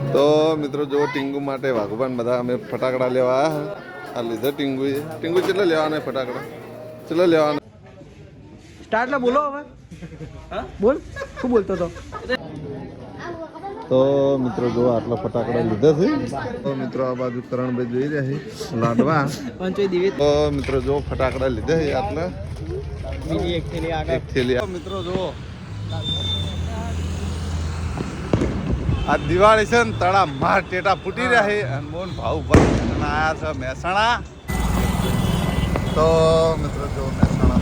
તો મિત્રો જો ટીંગુ માટે વાઘુબાન બધા અમે ફટાકડા લેવા આ લીધે ટીંગુ કેટલા લેવાના ફટાકડા કેટલા લેવાના સ્ટાર્ટ લા બોલો હવે હા બોલ શું બોલતો તો તો મિત્રો જો આટલા ફટાકડા લીધા છે તો મિત્રો આ બાજુ કરણભાઈ જોઈ રહ્યા છે લાડવા તો મિત્રો જો ફટાકડા લીધા છે આટલા બીજી એક થેલી આગળ થેલી મિત્રો જો આ દિવાળી છે ને તળા માર ટેટા ફૂટી રહ્યા છે અનમોલ ભાવ પર આયા છે મહેસાણા તો મિત્રો જો મહેસાણા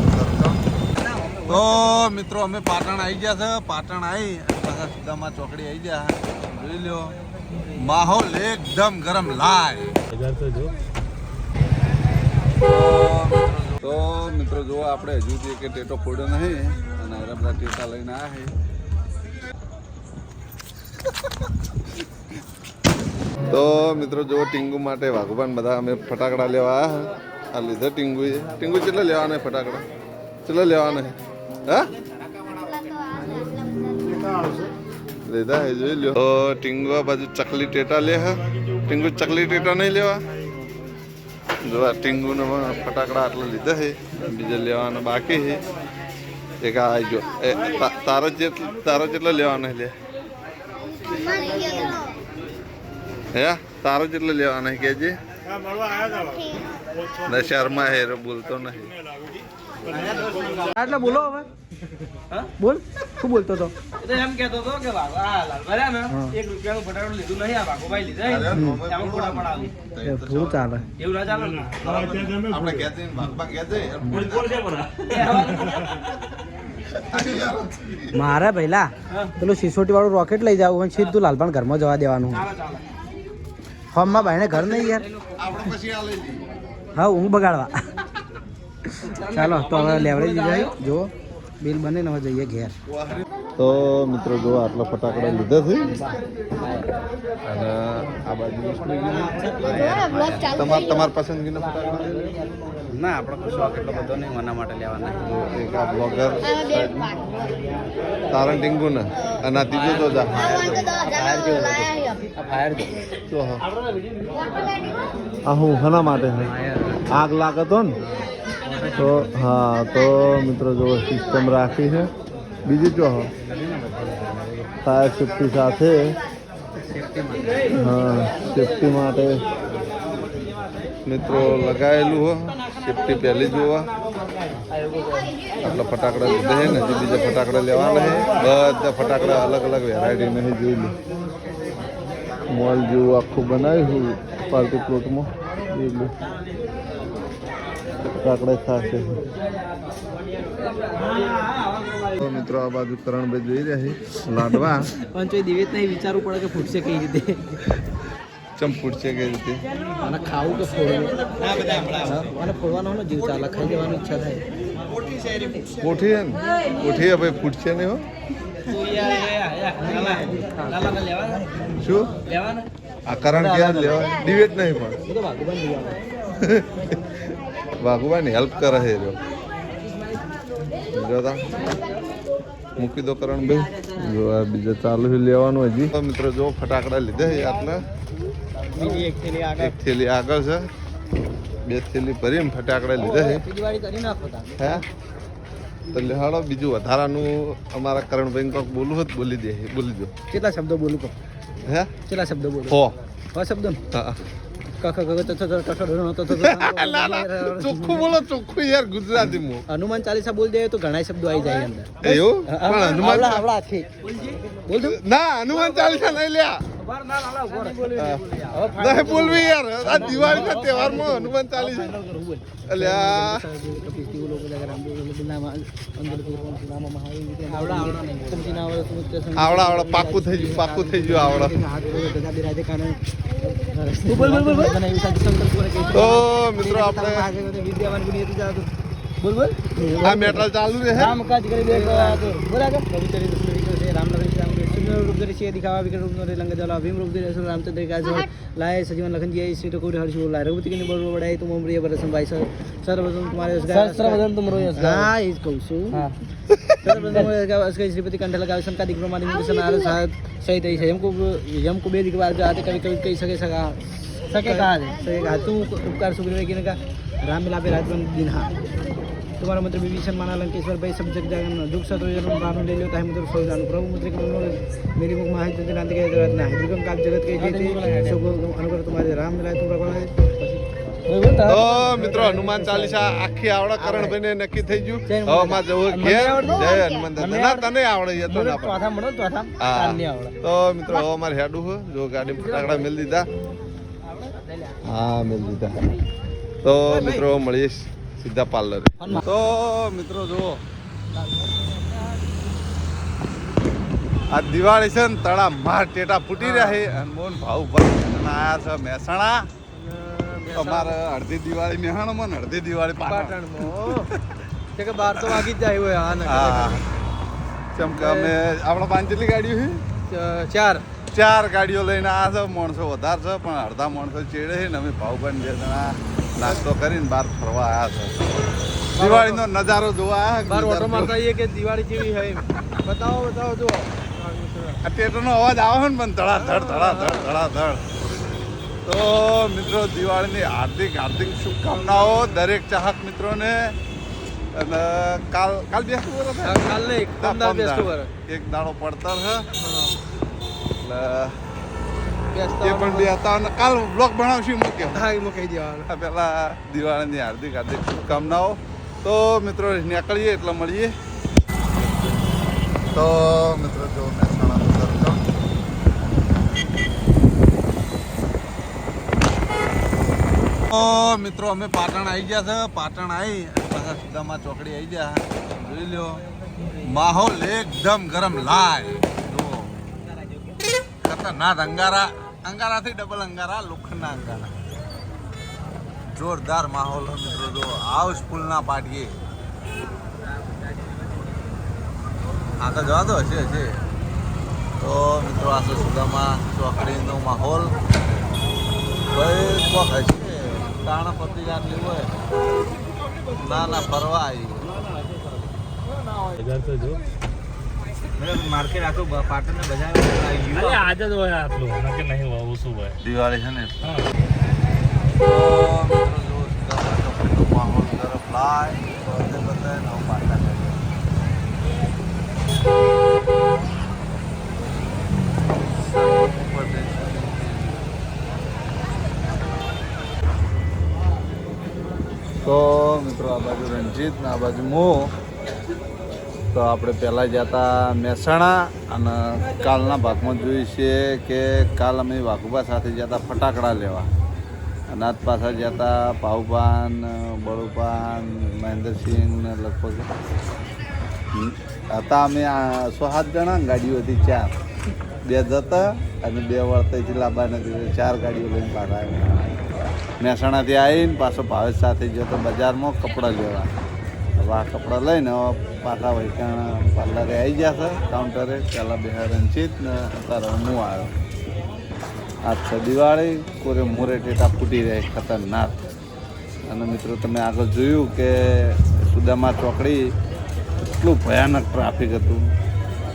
તો મિત્રો અમે પાટણ આવી ગયા છે પાટણ આવી પાછા સુદામા ચોકડી આવી ગયા જોઈ લો માહોલ એકદમ ગરમ લાય તો મિત્રો જો આપણે હજુ કે ટેટો ફોડ્યો નહીં અને આ બધા ટેટા લઈને આવ્યા છે તો મિત્રો જો ટીંગુ માટે વાઘુબાન બધા અમે ફટાકડા લેવા આ લીધે ટીંગુ કેટલા લેવાના ફટાકડા કેટલા લેવાના હા લીધા હે જોઈ લ્યો તો ટીંગુ આ બાજુ ચકલી ટેટા લે હે ટીંગુ ચકલી ટેટા નહીં લેવા જો આ ટીંગુને ફટાકડા આટલા લીધા છે બીજા લેવાના બાકી છે એક આ જો તારા જેટલા લેવાના લે હે તારો જેટલો લેવાના કેજે શર્મા હે બોલતો નહીં એટલે બોલો હવે બોલ શું બોલતો તો એમ કેતો હતો કે એક રૂપિયાનું ફટાકડું લીધું નહીં આ ભાગોભાઈ લીધા એમાં ફોટા પડાવી થોડું ચાલે એવું ના ચાલે આપણે કહેતે ભાગમાં કહેતે મારે પહેલા પેલું સિસોટી વાળું રોકેટ લઈ જાવ સીધું લાલભાન ઘરમાં જવા દેવાનું ફોર્મમાં ભાઈને ઘર નહીં યાર હા ઊંઘ બગાડવા ચાલો તો હવે લેવડે જાય જો બિલ બને ને હવે જઈએ ઘેર તો મિત્રો જો આટલા ફટાકડા લીધા છે અને આ બાજુ તમાર પસંદગીના ફટાકડા ના આપણે શોખ એટલો બધો નહીં મના માટે લેવાના એક આ બ્લોગર તારણ ટીંગુ ને અને આ ત્રીજું તો જા ફાયર તો આ હું હના માટે આગ લાગે તો ને તો હા તો મિત્રો જો સિસ્ટમ રાખી છે બીજું જો ફાયર સેફ્ટી સાથે હા સેફ્ટી માટે મિત્રો લગાવેલું હો સેફ્ટી પહેલી જોવા આટલા ફટાકડા લીધા છે ને હજી બીજા ફટાકડા લેવાના છે બધા ફટાકડા અલગ અલગ વેરાયટીના છે જોઈ લો મોલ જેવું આખું બનાવ્યું પાર્ટી પ્લોટમાં જોઈ લો ફટાકડા થશે તો મિત્રો આ બાજુ કરણભાઈ જોઈ રહ્યા છે લાડવા પણ તો દિવેત નહીં વિચારવું પડે કે ફૂટશે કઈ રીતે ચમ ફૂટશે કઈ રીતે અને ખાવું કે ફોડવું અને ફોડવાનો ને જીવ ચાલે ખાઈ જવાની ઈચ્છા થાય કોઠી છે ને કોઠી ભાઈ ફૂટશે નહીં હો શું આ કરણ ક્યાં લેવા દિવેત નહીં પણ વાઘુબાની હેલ્પ કરે છે જોતા મૂકી દો કરણભાઈ જો આ બીજા ચાલુ લેવાનું હજી મિત્રો જો ફટાકડા લીધા છે આટલા એક થેલી આગળ છે બે થેલી ભરીને ફટાકડા લીધા છે હે તો લેહાડો બીજું વધારાનું અમારા કરણભાઈ કોઈક બોલવું હોય બોલી દે બોલી દો કેટલા શબ્દો બોલું કહો હે કેટલા શબ્દો બોલું હો શબ્દો હા ચોખ્ખું બોલો ચોખ્ખું યાર ગુજરાતી માં હનુમાન ચાલીસા બોલ દે તો ઘણા શબ્દો આવી જાય અંદર એવું પણ હનુમાન બોલ ના હનુમાન ચાલીસા નહીં લ્યા નહીં બોલવી યાર આ દિવાળી ના તહેવાર માં હનુમાન ચાલીસા અલ્યા આવડા પાકું થઈ ગયું તો મિત્રો આપણે આ મેટલ ચાલુ રહે रूप धरे से दिखावा विकट रूप धरे लंग जला भीम रूप धरे रामचंद्र का जो लाए सजीवन लखन जी श्री ठाकुर हर्ष बोला रघुपति के बड़ बड़ाई तुम उम्र बरसम भाई सर्वजन तुम्हारे सर्वजन तुम रोय हां इस कहू हां श्रीपति कंठ लगावे सन का दिग्रो मारी मिशन आर साथ सही तई से हमको बे दिख बार जो आते कभी कभी कई सके कहा तू उपकार सुग्रीव की का राम मिलापे राजवन दिन हा तुम्हारा मंत्र विभीषण माना लंकेश्वर भाई सब जग जागन दुख सतो जन्म राम ले लियो ताहि मंत्र सोई जानु प्रभु मंत्र के मनोरथ मेरी मुख माहि जगन्नाथ के जगत ना दुर्गम काल जगत के जेते सब अनुग्रह तुम्हारे राम मिलाय तुम रखवाय તો મિત્રો હનુમાન ચાલીસા આખી આવડે કરણભાઈ ને નક્કી થઈ ગયું હવે માં જવું ઘેર જય હનુમાન દાદા તને આવડે એ તો ના તો મિત્રો હવે અમારે હેડું છે જો ગાડી ફટાકડા મેલ દીધા હા મેલ દીધા તો મિત્રો મળીએ સીધા પાર્લર તો મિત્રો જુઓ આ દિવાળી છે ને તળા માર ટેટા ફૂટી રહ્યા છે અને મોહન ભાવ ભાઈ આયા છે મહેસાણા અમારે અડધી દિવાળી મહેસાણામાં ને અડધી દિવાળી પાટણમાં કે બાર તો વાગી જ જાય હોય હા કેમ કે અમે આપણા પાંચ જેટલી ગાડીઓ છે ચાર ગાડીઓ લઈને આ છે માણસો વધારે છે પણ અડધા માણસો ચેડે છે ને અમે ભાવભાઈ બે જણા નાસ્તો કરીને બહાર ફરવા આવ્યા છે દિવાળીનો નજારો જોવા આવ્યા બાર ઓટો મારતા આવીએ કે દિવાળી જેવી હે બતાવો જો આ ટેટોનો અવાજ આવે છે ને પણ ધડાધડ તો મિત્રો દિવાળીની હાર્દિક શુભકામનાઓ દરેક ચાહક મિત્રોને અને કાલ બેસતું વર્ષ કાલ નહીં એક દાડો પડતર છે એટલે એ પણ બે હતા અને કાલ બ્લોગ બનાવશું મૂક્યો મૂકી દેવાનું પેલા દિવાળીની હાર્દિક શુભકામનાઓ તો મિત્રો નીકળીએ એટલે મળીએ તો મિત્રો જો મહેસાણાનું દર્શન મિત્રો અમે પાટણ આવી ગયા છે પાટણ આવી પાછા સીધામાં ચોકડી આવી ગયા જોઈ લ્યો માહોલ એકદમ ગરમ લાય જો ખતરનાક અંગારાથી ડબલ અંગારા લોખંડના અંગારા જોરદાર માહોલ મિત્રો જો હાઉસફુલના પાટીએ આ તો જવા દો હશે તો મિત્રો આ સુદામાં ચોકડીનો માહોલ ભાઈ કોક હશે તાણ પતી આટલી હોય ના ફરવા આવી માર્કેટ આખું પાટણ બજાર આજ જ હોય આટલું નક્કી નહીં હોય ઓછું હોય દિવાળી છે ને માહોલ તરફ લાય બધાય નવ પાટા તો મિત્રો આ બાજુ રંજીત ને આ બાજુ મો તો આપણે પહેલાં જતા મહેસાણા અને કાલના ભાગમાં જોઈએ છીએ કે કાલ અમે વાઘુબા સાથે જતા ફટાકડા લેવા અને આજ પાછા જતા પાઉપાન બળુપાન મહેન્દ્રસિંહ ને લગભગ હતા અમે 6-7 જણા ગાડીઓ હતી 4 બે જતા અને 2 વળતેથી લાંબા નથી 4 ગાડીઓ લઈને પાછા આવ્યા મહેસાણાથી આવીને પાછો ભાવેશ સાથે ગયો તો બજારમાં કપડાં લેવા હવે આ કપડાં લઈને પાછા વૈકાણા પાર્લરે આવી ગયા છે કાઉન્ટરે પહેલાં બે રંજીત ને અત્યારે હું આવ્યો આજ છે દિવાળી કોરે મોરે ટેટા ફૂટી રહે ખતરનાક અને મિત્રો તમે આગળ જોયું કે સુદામા ચોકડી એટલું ભયાનક ટ્રાફિક હતું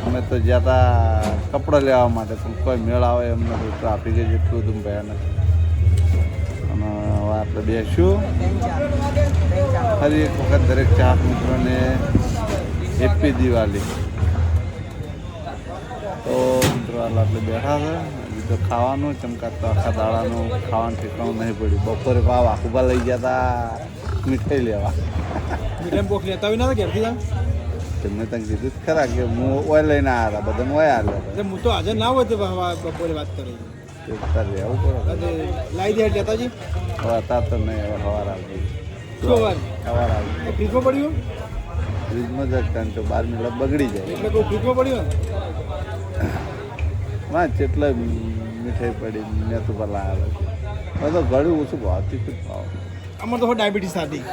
અમે તો જ્યાં હતા કપડાં લેવા માટે પણ કોઈ મેળ આવે એમ નથી ટ્રાફિક જ એટલું હતું ભયાનક અને હવે આપણે બેસ્યું ફરી એક વખત દરેક ચાહક મિત્રોને હેપી દિવાળી તો મિત્રો હાલ આપણે બેઠા છે હજી તો ખાવાનું ચમકાતો આખા દાડાનું ખાવાનું ઠેકાણું નહીં પડ્યું બપોરે ભાવ આખુબા લઈ ગયા હતા મીઠાઈ લેવા મીઠાઈ પોખ લેતા હોય ના ઘેરથી મેં તને કીધું ખરા કે હું ઓય લઈને આવ્યા હતા બધાને ઓય આવ્યા હું તો હાજર ના હોય તો બપોરે વાત કરી રહેવું પડે લાવી દે લેતાજી હવે હતા તો નહીં હવે સવાર આવતી સવાર આવી ફ્રીજમાં પડ્યું ફ્રીજમાં જ કારણ કે 12 મિનિટ બગડી જાય એટલે કોઈ ફ્રીજમાં પડ્યું હા જેટલા મીઠાઈ પડી મેં તો પેલા આવ્યા તો ઘણું ઓછું ભાવથી ખૂબ ભાવ અમારે તો ડાયાબિટીસ હતી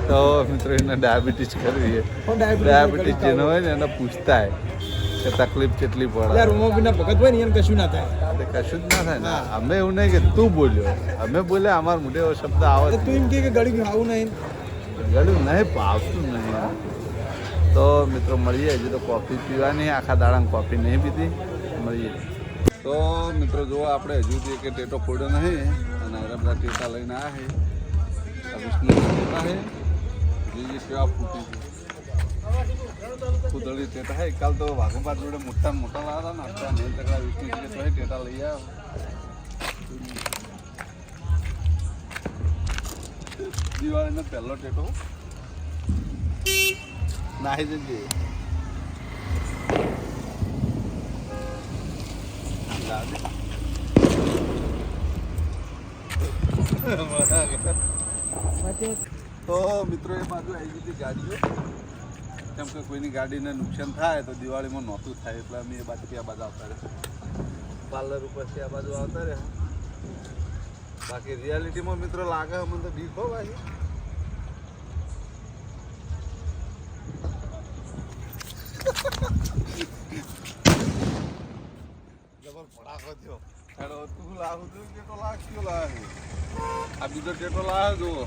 તો મિત્રો એને ડાયાબિટીસ કરવી ડાયાબિટીસ જેનો હોય ને એને પૂછતા કે તકલીફ કેટલી પડે રૂમમાં બિના ભગત હોય ને એને કશું ના થાય કશું જ ના થાય ને અમે એવું નહીં કે તું બોલ્યો અમે બોલ્યા અમારા મોઢે એવો શબ્દ આવે તું એમ કે ગળ્યું આવું નહીં ગળ્યું નહીં ભાવતું નહીં તો તો મિત્રો મળીએ. હજી તો કોફી પીવાની, આખા દાડામાં કોફી નહીં પીધી. મળીએ. તો મિત્રો જો આપણે હજુ સુધી કે ટેટો ફોડ્યો નહીં અને આ બધા ટેટા લઈને આવ્યા છે. આ વિષ્ણુ ટેટા છે જે કેવા ફૂટી છે ફૂદળી ટેટા છે. કાલ તો વાઘોબા જોડે મોટા મોટા લાવ્યા હતા ને અત્યારે નહીં તકડા વિષ્ણુ તો ટેટા લઈ આવ્યા. દિવાળીનો પહેલો ટેટો નાહી જજે. તો મિત્રો એ બાજુ આવી ગઈ હતી ગાડીઓ, કેમ કે કોઈની ગાડીને નુકસાન થાય તો દિવાળીમાં નહોતું થાય એટલે અમે એ બાજુથી આ બાજુ આવતા રહ્યા. પાર્લર ઉપરથી આ બાજુ આવતા રહ્યા. બાકી રિયાલિટીમાં મિત્રો લાગે મને તો બીક હો ભાઈ. જબર પડાકો થયો. હેડો તું લાવું તું ટેટો લાગ કયો લાવે? આ બીજો ટેટો લાવે જુઓ.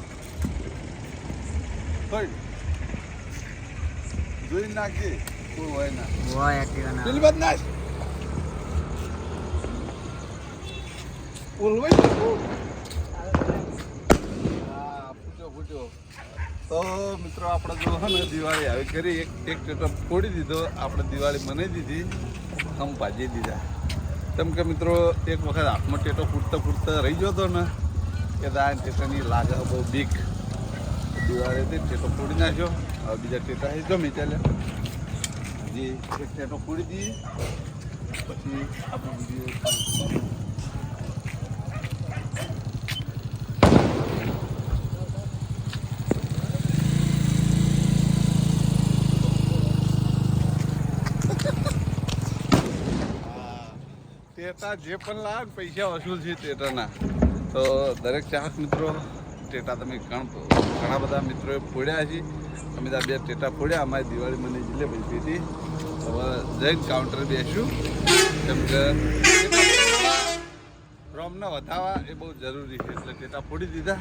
જોઈ નાખજે કોઈ હોય ના હોય એક્ટિવા પેલી બાદ નાખ. ઓલવાય ફૂટ્યો. તો મિત્રો આપણે જો હે ને દિવાળી આવી કરી એક ટેટો ફોડી દીધો. આપણે દિવાળી બનાવી દીધી, આમ ભાજી દીધા. કેમ કે મિત્રો એક વખત હાથમાં ટેટો ફૂટતા રહી ગયો હતો ને કે દા ટેટાની લાગે બહુ બીક. દિવાળીથી ટેટો ફોડી નાખ્યો. હવે બીજા ટેટા છે જમી ચાલ્યા. હજી એક ટેટો ફોડી દઈએ પછી આપણે બીજી ટેટા જે પણ લાવે પૈસા વસૂલ છે ટેટાના. તો દરેક ચાહક મિત્રો ટેટા તમે ઘણા બધા મિત્રોએ ફોડ્યા છે. અમે ત્યાં 2 ટેટા ફોડ્યા. અમારી દિવાળી મને જલેબી પીધી. હવે જઈને કાઉન્ટર બેસ્યું કેમ કે રોમને વધારવા એ બહુ જરૂરી છે એટલે ટેટા ફોડી દીધા.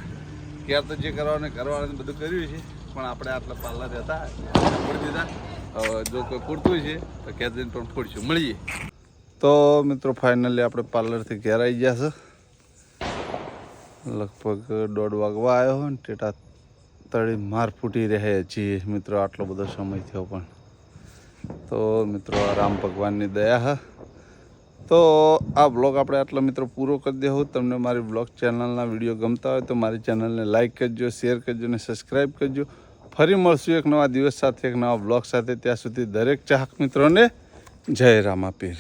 ક્યારે તો જે કરવાનું બધું કર્યું છે પણ આપણે આટલા પાર્લર હતા ફોડી દીધા. હવે જો કોઈ ફૂટતું છે તો ક્યાં જઈને પણ ફોડશું. મળીએ. તો મિત્રો ફાઇનલી આપણે પાર્લરથી ઘેર આવી ગયા છે. લગભગ 1:30 વાગવા આવ્યો હોય ને ટેટા તળી માર ફૂટી રહે છીએ મિત્રો. આટલો બધો સમય થયો પણ. તો મિત્રો આ રામ ભગવાનની દયા હા. તો આ બ્લોગ આપણે આટલો મિત્રો પૂરો કરી દેવું. તમને મારી બ્લોગ ચેનલના વિડીયો ગમતા હોય તો મારી ચેનલને લાઇક કરજો, શેર કરજો અને સબસ્ક્રાઈબ કરજો. ફરી મળશું એક નવા દિવસ સાથે, એક નવા બ્લોગ સાથે. ત્યાં સુધી દરેક ચાહક મિત્રોને જય રામાપીર.